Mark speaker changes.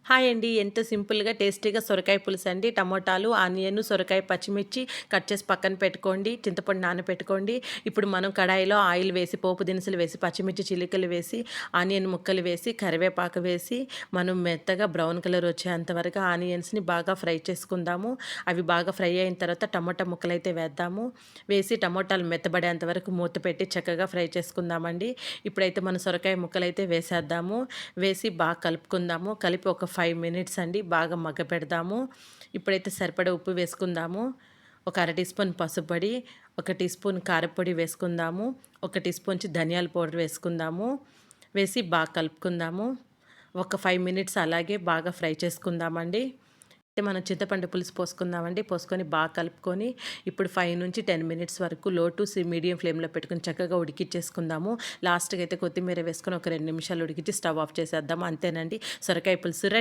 Speaker 1: Hi అండి. ఎంత సింపుల్‌గా, టేస్టీగా సొరకాయ పులుసు అండి. టమోటాలు, ఆనియన్, సొరకాయ, పచ్చిమిర్చి కట్ చేసి పక్కన పెట్టుకోండి. చింతపండు నానబెట్టుకోండి. ఇప్పుడు మనం కడాయిలో ఆయిల్ వేసి, పోపు దినుసులు వేసి, పచ్చిమిర్చి చిలికలు వేసి, ఆనియన్ ముక్కలు వేసి, కరివేపాకు వేసి, మనం మెత్తగా బ్రౌన్ కలర్ వచ్చేంత వరకు ఆనియన్స్‌ని బాగా ఫ్రై చేసుకుందాము. అవి బాగా ఫ్రై అయిన తర్వాత టమోటా ముక్కలైతే వేద్దాము. వేసి టమోటాలు మెత్తబడేంత వరకు మూత పెట్టి చక్కగా ఫ్రై చేసుకుందామండి. ఇప్పుడైతే మన సొరకాయ ముక్కలైతే వేసేద్దాము. వేసి బాగా కలుపుకుందాము. కలిపి ఒక 5 మినిట్స్ అండి బాగా మగ్గపెడదాము. ఇప్పుడైతే సరిపడా ఉప్పు వేసుకుందాము. ఒక అర టీ స్పూన్ పసుపు పొడి, ఒక టీ స్పూన్ కారపొడి వేసుకుందాము. ఒక టీ స్పూన్ ధనియాల పౌడర్ వేసుకుందాము. వేసి బాగా కలుపుకుందాము. ఒక 5 మినిట్స్ అలాగే బాగా ఫ్రై చేసుకుందామండి. అయితే మనం చింతపండు పులుసు పోసుకుందామండి. పోసుకొని బాగా కలుపుకొని ఇప్పుడు 5-10 మినిట్స్ వరకు లో టు మీడియం ఫ్లేమ్‌లో పెట్టుకొని చక్కగా ఉడికిచ్చేసుకుందాము. లాస్ట్‌కి అయితే కొత్తిమీర వేసుకొని ఒక 2 నిమిషాలు ఉడికించి స్టవ్ ఆఫ్ చేసేద్దాము. అంతేనండి, సొరకాయ పులుసు రెడీ.